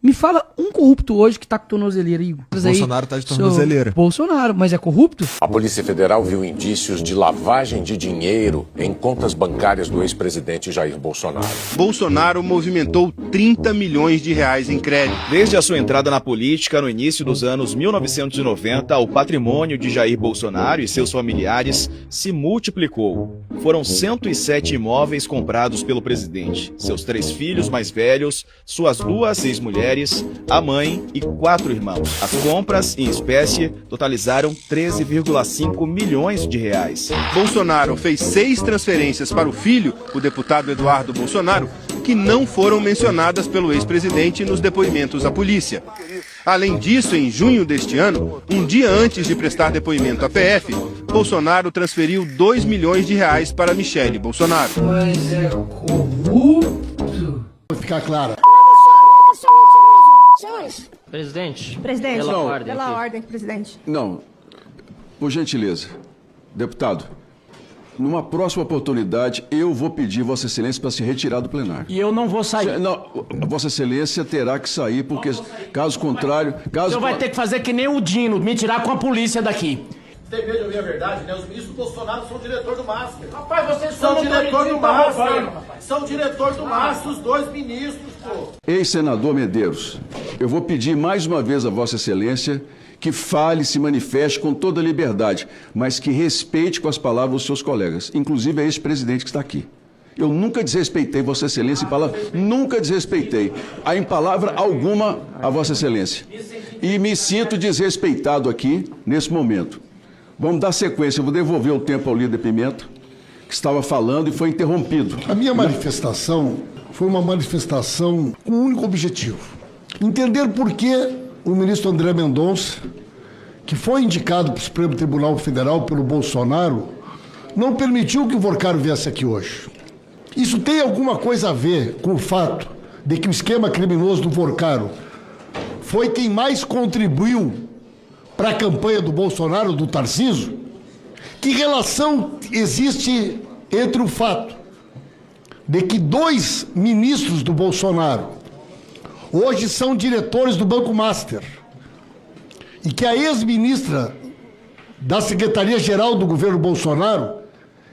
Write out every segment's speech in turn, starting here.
Me fala um corrupto hoje que tá com tornozeleira aí. Bolsonaro tá de tornozeleira. Bolsonaro, mas é corrupto? A Polícia Federal viu indícios de lavagem de dinheiro em contas bancárias do ex-presidente Jair Bolsonaro. Bolsonaro movimentou 30 milhões de reais em crédito. Desde a sua entrada na política no início dos anos 1990, o patrimônio de Jair Bolsonaro e seus familiares se multiplicou. Foram 107 imóveis comprados pelo presidente, seus 3 filhos mais velhos, suas 2 ex-mulheres, a mãe e 4 irmãos. As compras em espécie totalizaram 13,5 milhões de reais. Bolsonaro fez 6 transferências para o filho, o deputado Eduardo Bolsonaro, que não foram mencionadas pelo ex-presidente nos depoimentos à polícia. Além disso, em junho deste ano, um dia antes de prestar depoimento à PF, Bolsonaro transferiu 2 milhões de reais para Michele Bolsonaro. Mas é corrupto. Vou ficar claro. Presidente. Presidente, Pela ordem, presidente. Não, por gentileza. Deputado, numa próxima oportunidade, eu vou pedir Vossa Excelência para se retirar do plenário. E eu não vou sair. Não, Vossa Excelência terá que sair, porque caso contrário... O senhor vai ter que fazer que nem o Dino, me tirar com a polícia daqui. Tem medo de ouvir a verdade, né? Os ministros do Bolsonaro são diretor do MASP. Rapaz, vocês são diretor do MASP. rapaz. São diretor do MASP, os 2 ministros, pô. Ex-senador Medeiros, eu vou pedir mais uma vez a Vossa Excelência que fale, se manifeste com toda a liberdade, mas que respeite com as palavras dos seus colegas, inclusive a ex-presidente que está aqui. Eu nunca desrespeitei Vossa Excelência em palavra, nunca desrespeitei, em palavra alguma, a Vossa Excelência. E me sinto desrespeitado aqui, nesse momento. Vamos dar sequência, eu vou devolver o tempo ao líder Pimenta, que estava falando e foi interrompido. A minha manifestação foi uma manifestação com um único objetivo. Entender por que o ministro André Mendonça, que foi indicado para o Supremo Tribunal Federal pelo Bolsonaro, não permitiu que o Vorcaro viesse aqui hoje. Isso tem alguma coisa a ver com o fato de que o esquema criminoso do Vorcaro foi quem mais contribuiu para a campanha do Bolsonaro, do Tarcísio? Que relação existe entre o fato de que 2 ministros do Bolsonaro hoje são diretores do Banco Master e que a ex-ministra da Secretaria-Geral do governo Bolsonaro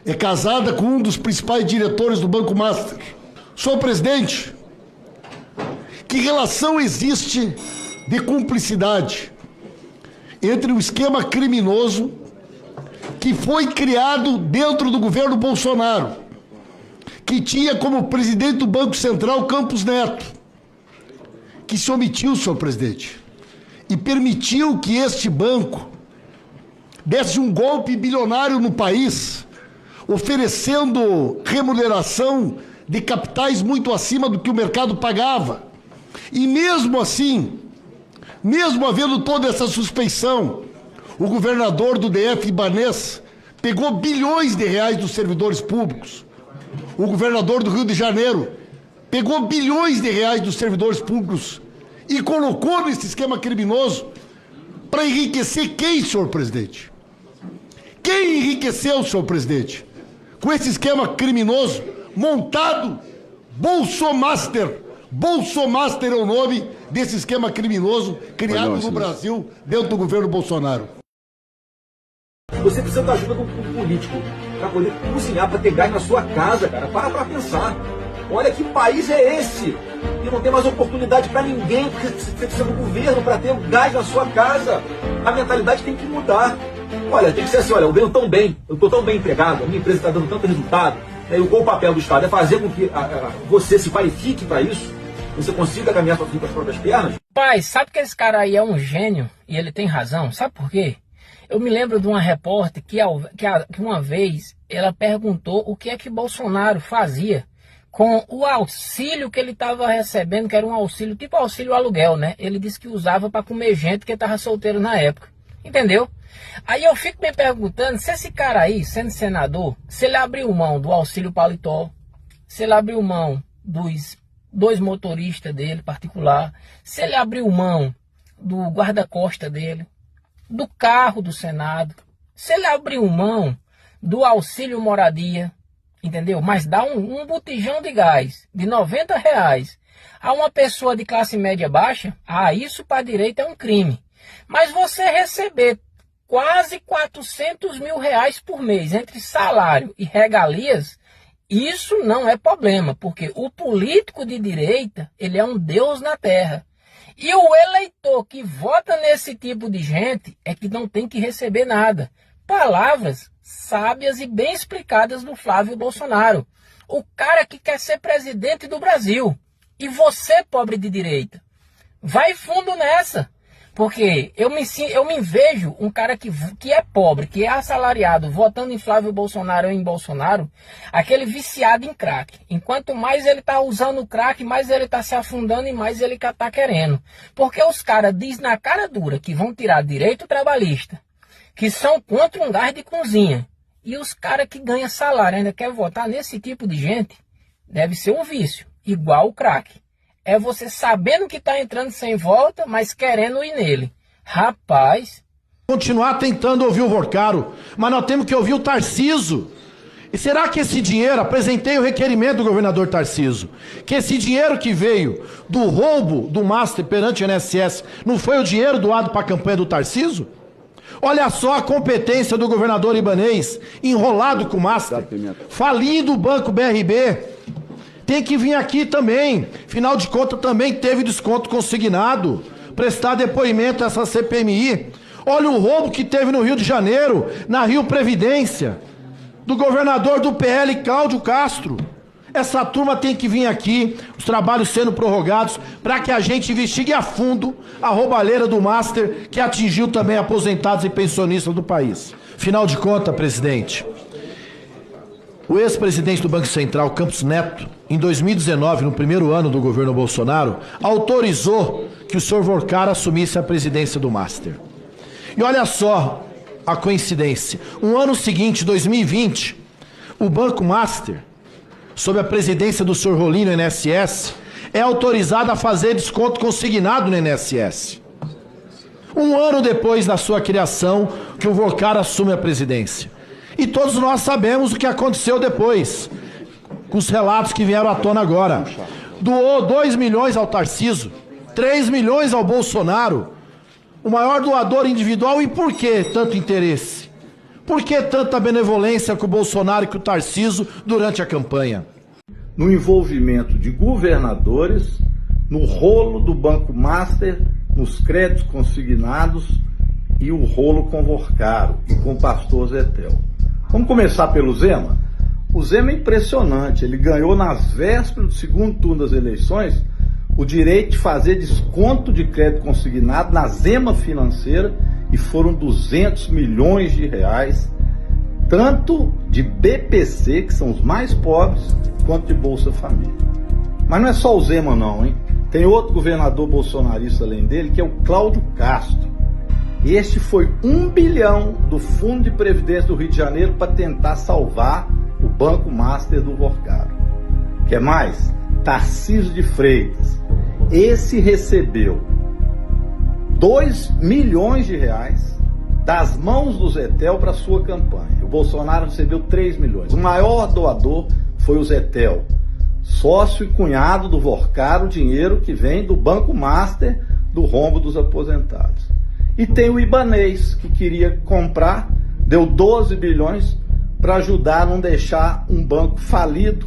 é casada com um dos principais diretores do Banco Master? Senhor presidente, que relação existe de cumplicidade entre o esquema criminoso que foi criado dentro do governo Bolsonaro, que tinha como presidente do Banco Central Campos Neto, que se omitiu, senhor presidente, e permitiu que este banco desse um golpe bilionário no país, oferecendo remuneração de capitais muito acima do que o mercado pagava. E mesmo assim, mesmo havendo toda essa suspeição, o governador do DF, Ibanez, pegou bilhões de reais dos servidores públicos. O governador do Rio de Janeiro pegou bilhões de reais dos servidores públicos e colocou nesse esquema criminoso para enriquecer quem, senhor presidente? Quem enriqueceu, senhor presidente? Com esse esquema criminoso montado, Bolsomaster. Bolsomaster é o nome desse esquema criminoso criado no Brasil dentro do governo Bolsonaro. Você precisa da ajuda de um político para poder cozinhar, para ter gás na sua casa, cara. Para pensar. Olha que país é esse? E não tem mais oportunidade para ninguém, porque você precisa do governo para ter gás na sua casa. A mentalidade tem que mudar. Olha, tem que ser assim, olha, eu ganho tão bem, eu estou tão bem empregado, a minha empresa está dando tanto resultado. Qual o papel do Estado? É fazer com que você se qualifique para isso, você consiga caminhar com as próprias pernas. Pai, sabe que esse cara aí é um gênio e ele tem razão? Sabe por quê? Eu me lembro de uma repórter que uma vez ela perguntou o que é que Bolsonaro fazia com o auxílio que ele estava recebendo, que era um auxílio tipo auxílio aluguel, né? Ele disse que usava para comer gente que estava solteiro na época. Entendeu? Aí eu fico me perguntando se esse cara aí, sendo senador, se ele abriu mão do auxílio paletó, se ele abriu mão dos 2 motoristas dele particular, se ele abriu mão do guarda-costa dele, do carro do Senado, se ele abriu mão do auxílio moradia, entendeu? Mas dá um botijão de gás de R$90 A uma pessoa de classe média baixa, isso para a direita é um crime. Mas você receber quase 400 mil reais por mês entre salário e regalias, isso não é problema, porque o político de direita, ele é um deus na terra. E o eleitor que vota nesse tipo de gente é que não tem que receber nada. Palavras sábias e bem explicadas do Flávio Bolsonaro. O cara que quer ser presidente do Brasil. E você, pobre de direita, vai fundo nessa. Porque eu me vejo um cara que é pobre, que é assalariado, votando em Flávio Bolsonaro ou em Bolsonaro, aquele viciado em crack. Enquanto mais ele está usando o crack, mais ele está se afundando e mais ele está querendo. Porque os caras dizem na cara dura que vão tirar direito trabalhista, que são contra um gás de cozinha. E os caras que ganham salário ainda querem votar nesse tipo de gente, deve ser um vício, igual o crack. É você sabendo que está entrando sem volta, mas querendo ir nele. Rapaz... Continuar tentando ouvir o Vorcaro, mas nós temos que ouvir o Tarcísio. E será que esse dinheiro, apresentei o requerimento do governador Tarcísio, que esse dinheiro que veio do roubo do Master perante o INSS, não foi o dinheiro doado para a campanha do Tarcísio? Olha só a competência do governador Ibanez, enrolado com o Master, falindo o Banco BRB. Tem que vir aqui também, afinal de contas também teve desconto consignado, prestar depoimento a essa CPMI. Olha o roubo que teve no Rio de Janeiro, na Rio Previdência, do governador do PL, Cláudio Castro. Essa turma tem que vir aqui, os trabalhos sendo prorrogados, para que a gente investigue a fundo a roubalheira do Master, que atingiu também aposentados e pensionistas do país. Afinal de contas, presidente, o ex-presidente do Banco Central, Campos Neto, em 2019, no primeiro ano do governo Bolsonaro, autorizou que o senhor Vorcaro assumisse a presidência do Master. E olha só a coincidência. Um ano seguinte, 2020, o Banco Master, sob a presidência do senhor Rolim no INSS, é autorizado a fazer desconto consignado no INSS. Um ano depois da sua criação, que o Vorcaro assume a presidência. E todos nós sabemos o que aconteceu depois, com os relatos que vieram à tona agora. Doou 2 milhões ao Tarcísio, 3 milhões ao Bolsonaro, o maior doador individual. E por que tanto interesse? Por que tanta benevolência com o Bolsonaro e com o Tarcísio durante a campanha? No envolvimento de governadores, no rolo do Banco Master, nos créditos consignados e o rolo com Vorcaro e com o pastor Zetel. Vamos começar pelo Zema? O Zema é impressionante, ele ganhou nas vésperas do segundo turno das eleições o direito de fazer desconto de crédito consignado na Zema Financeira e foram 200 milhões de reais, tanto de BPC, que são os mais pobres, quanto de Bolsa Família. Mas não é só o Zema não, hein? Tem outro governador bolsonarista além dele, que é o Cláudio Castro. Este foi 1 bilhão do Fundo de Previdência do Rio de Janeiro para tentar salvar o Banco Master do Vorcaro. Quer mais? Tarcísio de Freitas. Esse recebeu 2 milhões de reais das mãos do Zetel para sua campanha. O Bolsonaro recebeu 3 milhões. O maior doador foi o Zetel, sócio e cunhado do Vorcaro, dinheiro que vem do Banco Master do rombo dos aposentados. E tem o Ibanez, que queria comprar, deu 12 bilhões para ajudar a não deixar um banco falido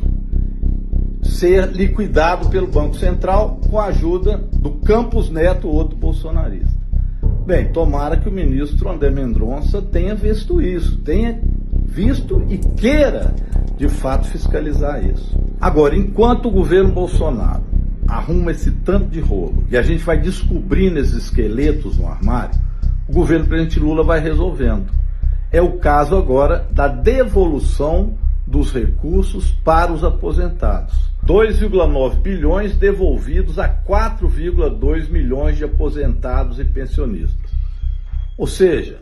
ser liquidado pelo Banco Central com a ajuda do Campos Neto, outro bolsonarista. Bem, tomara que o ministro André Mendonça tenha visto isso, tenha visto e queira, de fato, fiscalizar isso. Agora, enquanto o governo Bolsonaro arruma esse tanto de rolo e a gente vai descobrindo esses esqueletos no armário, o governo presidente Lula vai resolvendo. É o caso agora da devolução dos recursos para os aposentados. 2,9 bilhões devolvidos a 4,2 milhões de aposentados e pensionistas. Ou seja,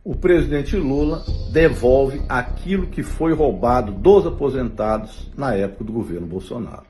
o presidente Lula devolve aquilo que foi roubado dos aposentados na época do governo Bolsonaro.